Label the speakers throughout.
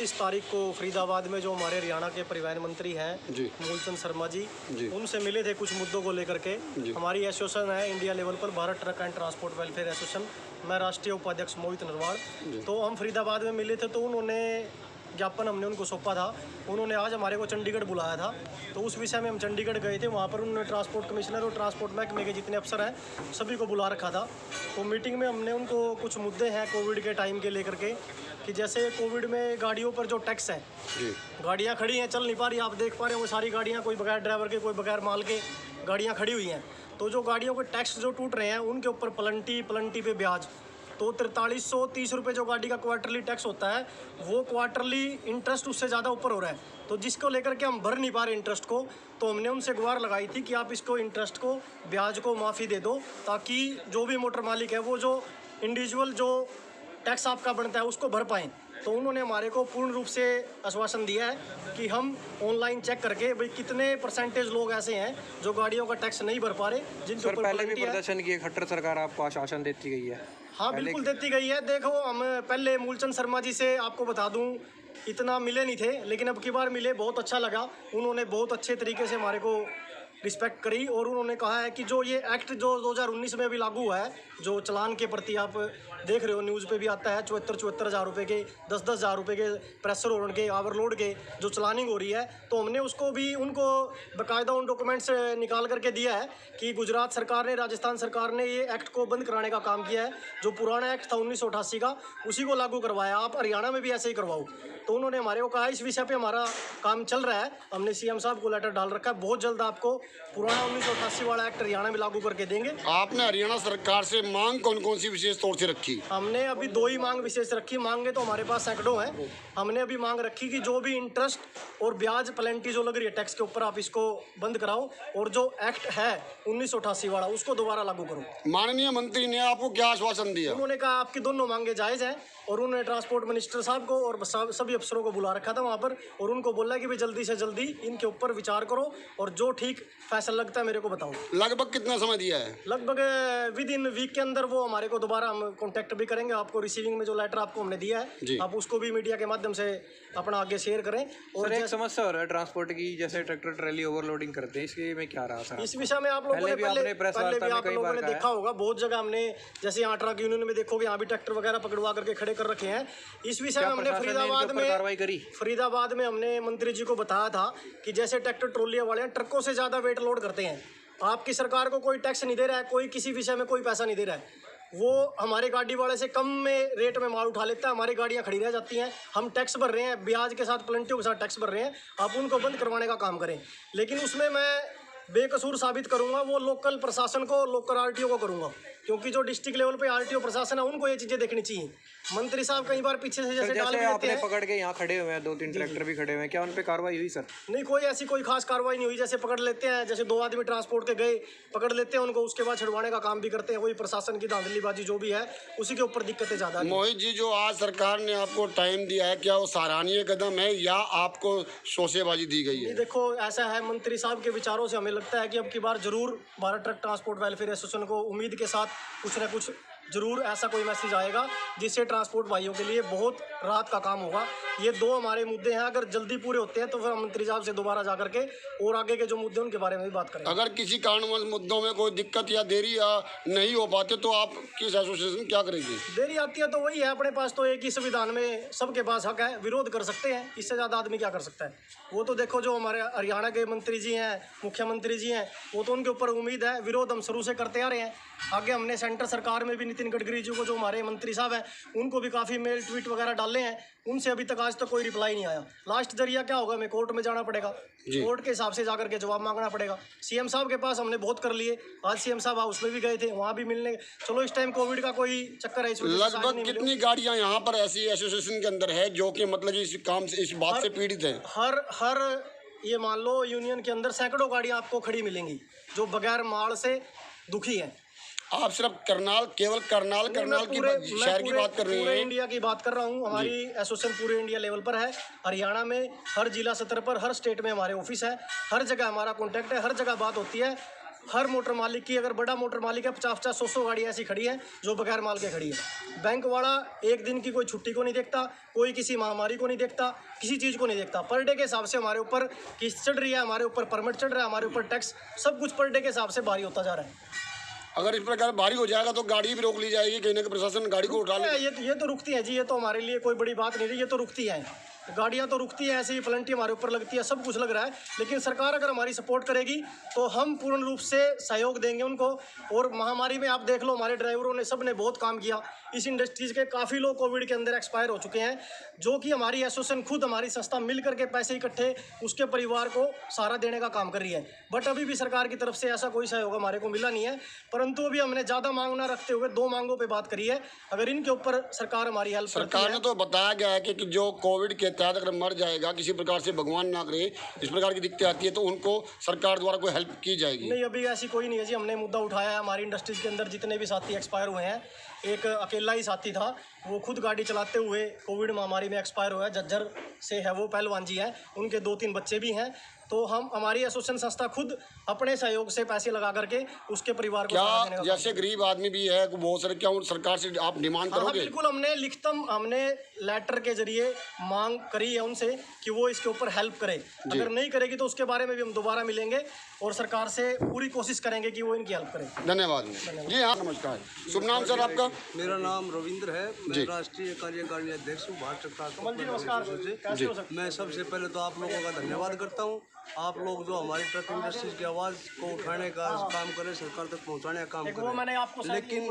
Speaker 1: 29 तारीख को फरीदाबाद में जो हमारे हरियाणा के परिवहन मंत्री हैं मूलचंद शर्मा जी, उनसे मिले थे कुछ मुद्दों को लेकर के। हमारी एसोसिएशन है इंडिया लेवल पर Bharat truck and transport welfare association, मैं राष्ट्रीय उपाध्यक्ष मोहित नरवाड़। तो हम फरीदाबाद में मिले थे, तो उन्होंने ज्ञापन हमने उनको सौंपा था। उन्होंने आज हमारे को चंडीगढ़ बुलाया था, तो उस विषय में हम चंडीगढ़ गए थे। वहाँ पर उन्होंने ट्रांसपोर्ट कमिश्नर और ट्रांसपोर्ट महकमे के जितने अफसर हैं सभी को बुला रखा था। तो मीटिंग में हमने उनको कुछ मुद्दे हैं कोविड के टाइम के लेकर के, कि जैसे कोविड में गाड़ियों पर जो टैक्स है, गाड़ियाँ खड़ी हैं, चल नहीं पा रही, आप देख पा रहे हो वो सारी गाड़ियाँ, कोई बगैर ड्राइवर के, कोई बगैर माल के गाड़ियाँ खड़ी हुई हैं। तो जो गाड़ियों के टैक्स जो टूट रहे हैं उनके ऊपर पलंटी पे ब्याज, तो 4330 रुपये जो गाड़ी का क्वार्टरली टैक्स होता है, वो क्वार्टरली इंटरेस्ट उससे ज़्यादा ऊपर हो रहा है। तो जिसको लेकर के हम भर नहीं पा रहे इंटरेस्ट को, तो हमने उनसे गुहार लगाई थी कि आप इसको इंटरेस्ट को, ब्याज को माफ़ी दे दो, ताकि जो भी मोटर मालिक है वो जो इंडिविजुअल जो टैक्स आपका बनता है उसको भर पाएँ। तो उन्होंने हमारे को पूर्ण रूप से आश्वासन दिया है कि हम ऑनलाइन चेक करके भाई कितने परसेंटेज लोग ऐसे हैं जो गाड़ियों का टैक्स नहीं भर पा रहे, जिनके ऊपर
Speaker 2: पहले भी प्रदर्शन किए, खट्टर सरकार आपको आश्वासन देती गई है।
Speaker 1: हाँ बिल्कुल देती गई है। देखो, हम पहले मूलचंद शर्मा जी से आपको बता दूं इतना मिले नहीं थे, लेकिन अब की बार मिले, बहुत अच्छा लगा। उन्होंने बहुत अच्छे तरीके से हमारे को रिस्पेक्ट करी, और उन्होंने कहा है कि जो ये एक्ट जो 2019 में भी लागू हुआ है, जो चलान के प्रति आप देख रहे हो न्यूज़ पे भी आता है, 74 हज़ार रुपये के, 10 हज़ार रुपये के प्रेशर हॉर्न के, ओवरलोड के जो चलानिंग हो रही है, तो हमने उसको भी उनको बाकायदा उन डॉक्यूमेंट्स निकाल करके दिया है कि गुजरात सरकार ने, राजस्थान सरकार ने ये एक्ट को बंद कराने का काम किया है। जो पुराना एक्ट था 1988 का, उसी को लागू करवाया, आप हरियाणा में भी ऐसे ही करवाओ। तो उन्होंने हमारे को कहा इस विषय पे हमारा काम चल रहा है, हमने सीएम साहब को लेटर डाल रखा है, बहुत जल्द आपको पुराना 1988 वाला एक्ट हरियाणा में लागू करके देंगे।
Speaker 3: आपने हरियाणा सरकार से मांग कौन कौन सी विशेष तौर से रखी?
Speaker 1: हमने अभी 2 ही मांग विशेष रखी। मांगे तो हमारे पास सैकड़ों हैं। हमने अभी मांग रखी कि जो भी इंटरेस्ट और ब्याज पेनल्टी जो लग रही है टैक्स के ऊपर, आप इसको बंद कराओ, और जो एक्ट है 1988 वाला उसको दोबारा लागू करो।
Speaker 3: माननीय मंत्री ने आपको क्या आश्वासन दिया?
Speaker 1: उन्होंने कहा आपकी दोनों मांगे जायज़ हैं, और उन्होंने ट्रांसपोर्ट मिनिस्टर साहब को और सभी अफसरों को बुला रखा था वहाँ पर, और उनको बोला कि भाई जल्दी से जल्दी इनके ऊपर विचार करो, और जो ठीक फैसला लगता है मेरे को बताओ।
Speaker 3: लगभग कितना समय दिया है?
Speaker 1: लगभग विद इन वीक के अंदर वो हमारे को दोबारा हम कॉन्टैक्ट भी करेंगे। आपको रिसीविंग में जो लेटर आपको हमने दिया है, आप उसको भी मीडिया के माध्यम से अपना आगे शेयर करें। और
Speaker 2: एक समस्या हो रहा है ट्रांसपोर्ट की, जैसे ट्रैक्टर ट्रैली ओवरलोडिंग करते हैं, इसके में क्या रहा सर?
Speaker 1: इस विषय में आप लोगों ने पहले आप लोगों ने देखा होगा, बहुत जगह हमने, जैसे यहाँ ट्रक यूनियन में देखोगे, यहाँ भी ट्रैक्टर वगैरह पकड़वा करके खड़े कर रखे हैं। इस विषय में हमने फरीदाबाद में हमने मंत्री जी को बताया था कि जैसे ट्रैक्टर ट्रॉलियां वाले ट्रकों से ज़्यादा वेट लोड करते हैं, आपकी सरकार को कोई टैक्स नहीं दे रहा है, कोई किसी विषय में कोई पैसा नहीं दे रहा है, वो हमारे गाड़ी वाले से कम में रेट में माल उठा लेता है, हमारी गाड़ियाँ खड़ी रह जाती हैं, हम टैक्स भर रहे हैं, ब्याज के साथ प्लेंटियों के साथ टैक्स भर रहे हैं, आप उनको बंद करवाने का काम करें। लेकिन उसमें मैं बेकसूर साबित करूंगा, वो लोकल प्रशासन को, लोकल आरटीओ को करूंगा, क्योंकि जो डिस्ट्रिक्ट लेवल पे आरटीओ प्रशासन है उनको ये चीज़ें देखनी चाहिए। मंत्री साहब कई बार पीछे से जैसे डाल भी देते हैं।
Speaker 2: पकड़ के यहाँ खड़े हुए हैं, 2-3 ट्रैक्टर भी खड़े हुए हैं, क्या उन पे कार्रवाई हुई सर?
Speaker 1: नहीं, कोई ऐसी कोई खास कार्रवाई नहीं हुई। जैसे पकड़ लेते हैं, जैसे 2 आदमी ट्रांसपोर्ट के गए, पकड़ लेते हैं उनको, उसके बाद छुड़वाने का काम भी करते हैं। वही प्रशासन की धांधलीबाजी जो भी है, उसी के ऊपर दिक्कतें ज़्यादा है।
Speaker 3: मोहित जी, जो आज सरकार ने आपको टाइम दिया है, क्या वो सराहनीय कदम है या आपको शोसेबाजी दी गई है?
Speaker 1: देखो, ऐसा है, मंत्री साहब के विचारों से हमें लगता है कि अब की बार जरूर Bharat truck transport welfare association को उम्मीद के साथ कुछ न कुछ जरूर ऐसा कोई मैसेज आएगा जिससे ट्रांसपोर्ट भाइयों के लिए बहुत राहत का काम होगा। ये 2 हमारे मुद्दे हैं, अगर जल्दी पूरे होते हैं तो फिर हम मंत्री साहब से दोबारा जा करके और आगे के जो मुद्दे उनके बारे में भी बात करेंगे।
Speaker 3: अगर किसी कारणवश मुद्दों में कोई दिक्कत या देरी या नहीं हो पाते तो आप किस एसोसिएशन क्या करेंगे?
Speaker 1: देरी आती है तो वही है, अपने पास तो एक ही संविधान में सबके पास हक है, विरोध कर सकते हैं, इससे ज़्यादा आदमी क्या कर सकता है। वो तो देखो, जो हमारे हरियाणा के मंत्री जी हैं, मुख्यमंत्री जी हैं, वो तो उनके ऊपर उम्मीद है, विरोध हम शुरू से करते आ रहे हैं। आगे हमने सेंटर सरकार में भी नितिन गडकरी जी को, जो हमारे मंत्री साहब हैं, उनको भी काफ़ी मेल ट्वीट वगैरह डाले हैं, उनसे अभी तक आज तक कोई रिप्लाई नहीं आया। लास्ट जरिया क्या होगा, हमें कोर्ट में जाना पड़ेगा, कोर्ट के हिसाब से जाकर के जवाब मांगना पड़ेगा। सीएम साहब के पास हमने बहुत कर लिए, आज सीएम साहब हाउस में भी गए थे, वहाँ भी मिलने, चलो इस टाइम कोविड का कोई चक्कर है।
Speaker 3: लगभग कितनी गाड़ियाँ यहाँ पर ऐसी एसोसिएशन के अंदर है जो कि मतलब इस काम से, इस बात से पीड़ित है?
Speaker 1: हर ये मान लो यूनियन के अंदर सैकड़ों गाड़ियाँ आपको खड़ी मिलेंगी जो बगैर माल से दुखी हैं।
Speaker 3: आप सिर्फ केवल करनाल की शहर की बात कर रही हैं?
Speaker 1: पूरे इंडिया की बात कर रहा हूँ। हमारी एसोसिएशन पूरे इंडिया लेवल पर है। हरियाणा में हर जिला स्तर पर, हर स्टेट में हमारे ऑफिस है, हर जगह हमारा कॉन्टैक्ट है, हर जगह बात होती है। हर मोटर मालिक की, अगर बड़ा मोटर मालिक है 50-50, 100-100 गाड़ी ऐसी खड़ी है जो बगैर माल के खड़ी है। बैंक वाला एक दिन की कोई छुट्टी को नहीं देखता, कोई किसी महामारी को नहीं देखता, किसी चीज़ को नहीं देखता। पर डे के हिसाब से हमारे ऊपर किस्त चढ़ रही है, हमारे ऊपर परमिट चढ़ रहा है, हमारे ऊपर टैक्स, सब कुछ पर डे के हिसाब से भारी होता जा रहा है।
Speaker 3: अगर इस प्रकार भारी हो जाएगा तो गाड़ी भी रोक ली जाएगी, कहीं ना कहीं प्रशासन गाड़ी को उठा ले।
Speaker 1: ये तो रुकती है जी, ये तो हमारे लिए कोई बड़ी बात नहीं रही, ये तो रुकती है, गाड़ियाँ तो रुकती है, ऐसे ही पेनल्टी हमारे ऊपर लगती है, सब कुछ लग रहा है। लेकिन सरकार अगर हमारी सपोर्ट करेगी तो हम पूर्ण रूप से सहयोग देंगे उनको। और महामारी में आप देख लो, हमारे ड्राइवरों ने, सब ने बहुत काम किया। इस इंडस्ट्रीज़ के काफ़ी लोग कोविड के अंदर एक्सपायर हो चुके हैं, जो कि हमारी एसोसिएशन खुद, हमारी संस्था मिल करके पैसे इकट्ठे उसके परिवार को सहारा देने का काम कर रही है। बट अभी भी सरकार की तरफ से ऐसा कोई सहयोग हमारे को मिला नहीं है। परंतु अभी हमने ज़्यादा मांग ना रखते हुए 2 मांगों पर बात करी है। अगर इनके ऊपर सरकार हमारी हेल्प करती है।
Speaker 3: सरकार ने तो बताया गया है कि जो कोविड के तहत अगर मर जाएगा, किसी प्रकार से भगवान ना करे इस प्रकार की दिक्कतें आती है, तो उनको सरकार द्वारा कोई हेल्प की जाएगी।
Speaker 1: नहीं, अभी ऐसी कोई नहीं है जी। हमने मुद्दा उठाया है, हमारी इंडस्ट्रीज के अंदर जितने भी साथी एक्सपायर हुए हैं, एक अकेला ही साथी था, वो खुद गाड़ी चलाते हुए कोविड महामारी में एक्सपायर हुआ है। झज्जर से है वो, पहलवान जी हैं, उनके 2-3 बच्चे भी हैं। तो हम, हमारी एसोसिएशन संस्था खुद अपने सहयोग से पैसे लगा करके उसके परिवार को सहारा देने का
Speaker 3: जैसे गरीब आदमी भी है बहुत सारे, क्या सरकार से आप डिमांड करोगे?
Speaker 1: बिल्कुल, हमने लेटर के जरिए मांग करी है उनसे कि वो इसके ऊपर हेल्प करे। अगर नहीं करेगी तो उसके बारे में भी हम दोबारा मिलेंगे और सरकार से पूरी कोशिश करेंगे कि वो इनकी हेल्प करे।
Speaker 3: धन्यवाद जी। हाँ, नमस्कार। शुभ नाम सर आपका?
Speaker 4: मेरा नाम रविंद्र है, मैं राष्ट्रीय कार्यकारिणी अध्यक्ष हूँ भारत
Speaker 1: कमल जी, नमस्कार।
Speaker 4: मैं सबसे पहले तो आप लोगों का धन्यवाद करता हूँ। आप लोग जो हमारी ट्रक इंडस्ट्रीज की आवाज़ को उठाने का काम करें, सरकार तक पहुँचाने का काम करें। लेकिन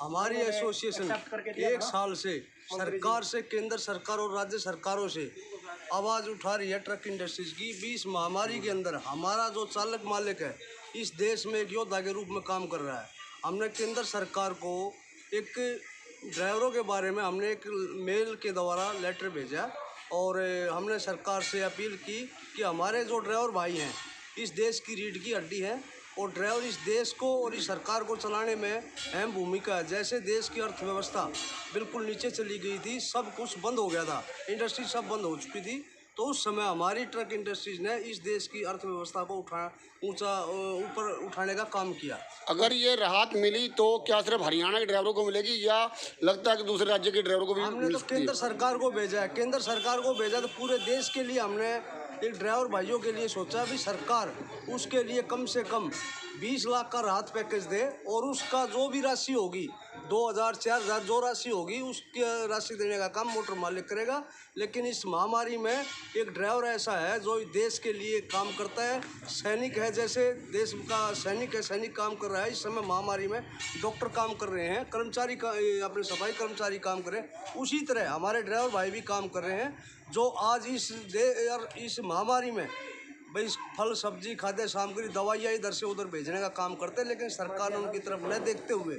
Speaker 4: हमारी एसोसिएशन 1 साल से सरकार से, केंद्र सरकार और राज्य सरकारों से आवाज़ उठा रही है ट्रक इंडस्ट्रीज की। 20 महामारी के अंदर हमारा जो चालक मालिक है इस देश में एक योद्धा के रूप में काम कर रहा है। हमने केंद्र सरकार को एक ड्राइवरों के बारे में हमने एक मेल के द्वारा लेटर भेजा और हमने सरकार से अपील की कि हमारे जो ड्राइवर भाई हैं इस देश की रीढ़ की हड्डी हैं और ड्राइवर इस देश को और इस सरकार को चलाने में अहम भूमिका है। जैसे देश की अर्थव्यवस्था बिल्कुल नीचे चली गई थी, सब कुछ बंद हो गया था, इंडस्ट्री सब बंद हो चुकी थी, तो उस समय हमारी ट्रक इंडस्ट्रीज ने इस देश की अर्थव्यवस्था को ऊपर उठाने का काम किया।
Speaker 3: अगर ये राहत मिली तो क्या सिर्फ हरियाणा के ड्राइवरों को मिलेगी या लगता है कि दूसरे राज्य के ड्राइवरों को भी?
Speaker 4: हमने तो केंद्र सरकार को भेजा है, केंद्र सरकार को भेजा तो पूरे देश के लिए हमने एक ड्राइवर भाइयों के लिए सोचा भी सरकार उसके लिए कम से कम 20 लाख का राहत पैकेज दे और उसका जो भी राशि होगी 2000-4000 जो राशि होगी उसकी राशि देने का काम मोटर मालिक करेगा। लेकिन इस महामारी में एक ड्राइवर ऐसा है जो देश के लिए काम करता है, सैनिक है, जैसे देश का सैनिक है, सैनिक काम कर रहा है। इस समय महामारी में डॉक्टर काम कर रहे हैं, कर्मचारी का अपने सफाई कर्मचारी काम कर रहे हैं, उसी तरह हमारे ड्राइवर भाई भी काम कर रहे हैं जो आज इस महामारी में भाई फल सब्जी खाद्य सामग्री दवाइयाँ इधर से उधर भेजने का काम करते हैं। लेकिन सरकार ने उनकी तरफ न देखते हुए,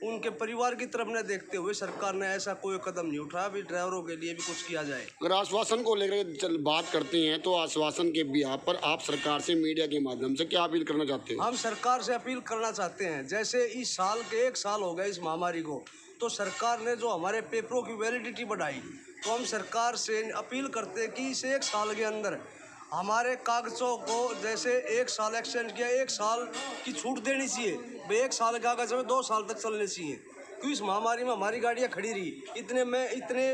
Speaker 4: उनके परिवार की तरफ न देखते हुए सरकार ने ऐसा कोई कदम नहीं उठाया भी ड्राइवरों के लिए भी कुछ किया जाए।
Speaker 3: अगर आश्वासन को लेकर बात करते हैं तो आश्वासन के बिहार पर आप सरकार से मीडिया के माध्यम से क्या अपील करना चाहते हैं?
Speaker 4: हम सरकार से अपील करना चाहते हैं, जैसे इस साल के 1 साल हो गए इस महामारी को, तो सरकार ने जो हमारे पेपरों की वैलिडिटी बढ़ाई, तो हम सरकार से अपील करते हैं कि इस 1 साल के अंदर हमारे कागज़ों को जैसे 1 साल एक्सटेंड किया, 1 साल की छूट देनी चाहिए। 1 साल के कागज़ में 2 साल तक चलने चाहिए, क्योंकि इस महामारी में हमारी गाड़ियाँ खड़ी रही, इतने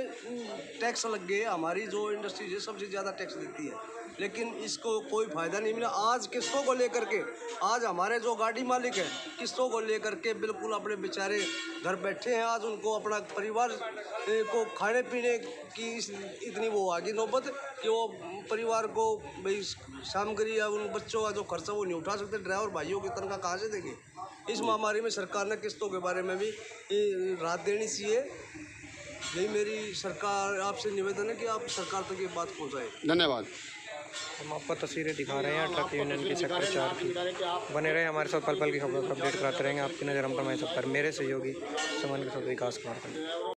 Speaker 4: टैक्स लग गए। हमारी जो इंडस्ट्री है सबसे ज़्यादा टैक्स देती है, लेकिन इसको कोई फ़ायदा नहीं मिला। आज किस्तों को लेकर के, आज हमारे जो गाड़ी मालिक हैं किस्तों को लेकर के बिल्कुल अपने बेचारे घर बैठे हैं। आज उनको अपना परिवार को खाने पीने की इतनी वो आ गई नौबत कि वो परिवार को भाई सामग्री या उन बच्चों का जो खर्चा वो नहीं उठा सकते। ड्राइवर भाइयों की तनख्वाह कहाँ से देंगे? इस महामारी में सरकार ने किस्तों के बारे में भी राहत देनी चाहिए। यही मेरी सरकार आपसे निवेदन है कि आप सरकार तक ये बात पहुँचाएं।
Speaker 3: धन्यवाद।
Speaker 2: हम आपको तस्वीरें दिखा रहे हैं ट्रक यूनियन की सेक्टर 4 की। बने रहे हमारे साथ, पल पल की खबर अपडेट कराते रहेंगे। आपकी नज़र हम पर मेरे सहयोगी समन के साथ विकास कुमार।